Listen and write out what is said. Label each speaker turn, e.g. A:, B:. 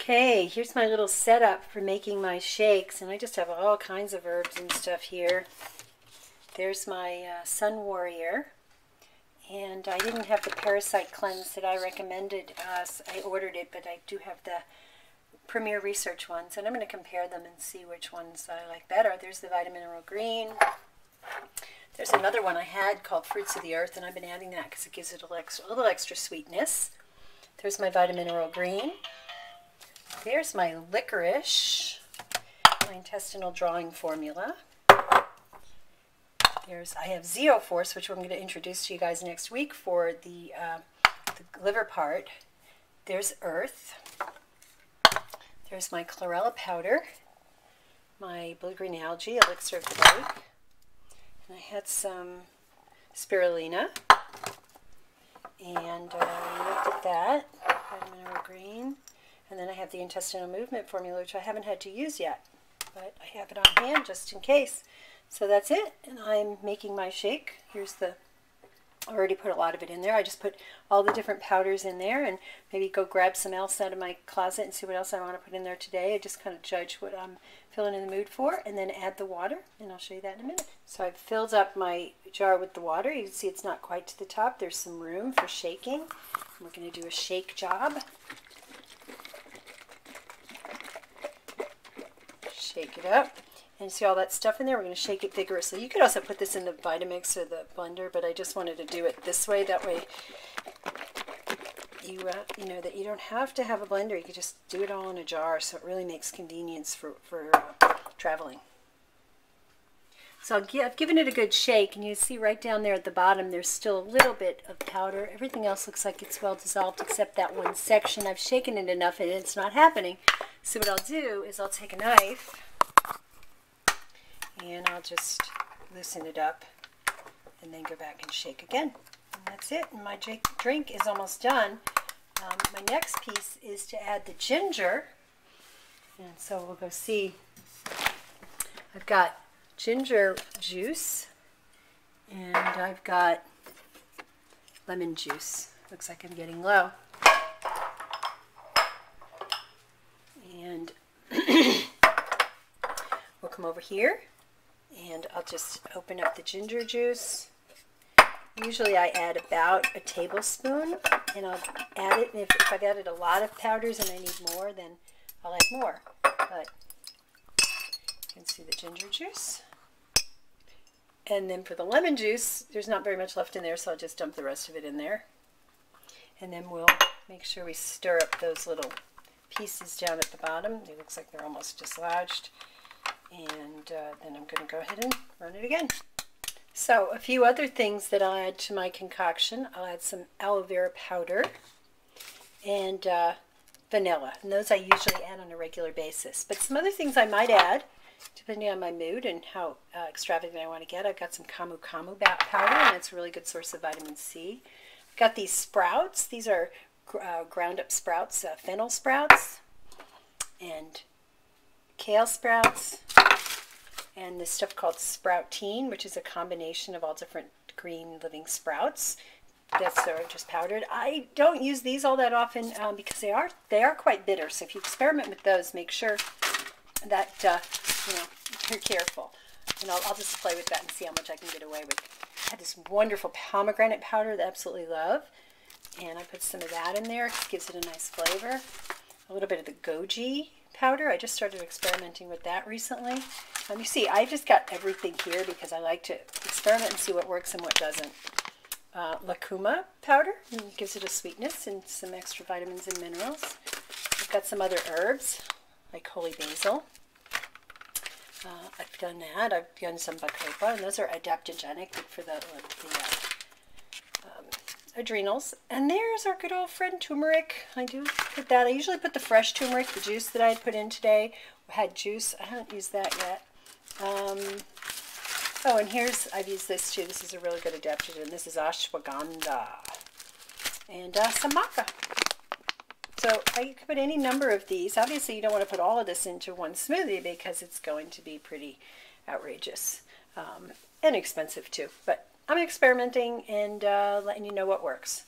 A: Okay, here's my little setup for making my shakes, and I just have all kinds of herbs and stuff here. There's my Sun Warrior, and I didn't have the Parasite Cleanse that I recommended. I ordered it, but I do have the Premier Research ones, and I'm going to compare them and see which ones I like better. There's the Vitamin Mineral Green. There's another one I had called Fruits of the Earth, and I've been adding that because it gives it a little extra sweetness. There's my Vitamin Mineral Green. There's my licorice, my intestinal drawing formula. I have Zeoforce, which I'm going to introduce to you guys next week for the liver part. There's Earth. There's my chlorella powder, my blue-green algae, elixir of the lake. And I had some spirulina. And I looked at that, vitamin mineral green. And then I have the intestinal movement formula, which I haven't had to use yet, but I have it on hand just in case. So that's it, and I'm making my shake. I already put a lot of it in there. I just put all the different powders in there, and maybe go grab some else out of my closet and see what else I want to put in there today. I just kind of judge what I'm feeling in the mood for, and then add the water, and I'll show you that in a minute. So I've filled up my jar with the water. You can see it's not quite to the top. There's some room for shaking. We're going to do a shake job. Shake it up, and see all that stuff in there. We're going to shake it vigorously. You could also put this in the Vitamix or the blender, but I just wanted to do it this way. That way, you know that you don't have to have a blender. You could just do it all in a jar, so it really makes convenience for traveling. So I've given it a good shake, and you see right down there at the bottom, there's still a little bit of powder. Everything else looks like it's well dissolved except that one section. I've shaken it enough, and it's not happening. So what I'll do is I'll take a knife, and I'll just loosen it up and then go back and shake again. And that's it. And my drink is almost done. My next piece is to add the ginger. And so we'll go see. I've got ginger juice, and I've got lemon juice. Looks like I'm getting low. And we'll come over here, and I'll just open up the ginger juice. Usually I add about a tablespoon, and I'll add it, and if I've added a lot of powders and I need more, then I'll add more. But you can see the ginger juice. And then for the lemon juice, there's not very much left in there, so I'll just dump the rest of it in there. And then we'll make sure we stir up those little pieces down at the bottom. It looks like they're almost dislodged. And then I'm going to go ahead and run it again. So a few other things that I'll add to my concoction. I'll add some aloe vera powder and vanilla. And those I usually add on a regular basis. But some other things I might add, depending on my mood and how extravagant I want to get. I've got some camu camu powder, and it's a really good source of vitamin C. I've got these sprouts. These are ground up sprouts, fennel sprouts, and kale sprouts, and this stuff called Sproutine, which is a combination of all different green living sprouts. That's just powdered. I don't use these all that often because they are quite bitter. So if you experiment with those, make sure that you're careful. And I'll just play with that and see how much I can get away with. I had this wonderful pomegranate powder that I absolutely love, and I put some of that in there. It gives it a nice flavor. A little bit of the goji powder. I just started experimenting with that recently. You see, I just got everything here because I like to experiment and see what works and what doesn't. Lucuma powder, it gives it a sweetness and some extra vitamins and minerals. I've got some other herbs like holy basil. I've done that. I've done some bacopa, and those are adaptogenic for the adrenals. And there's our good old friend turmeric. I do put that. I usually put the fresh turmeric, the juice that I had put in today. Had juice. I haven't used that yet. Oh, and I've used this too. This is a really good adaptogen. This is ashwagandha. And some maca. So you could put any number of these. Obviously, you don't want to put all of this into one smoothie because it's going to be pretty outrageous and expensive too. But I'm experimenting and letting you know what works.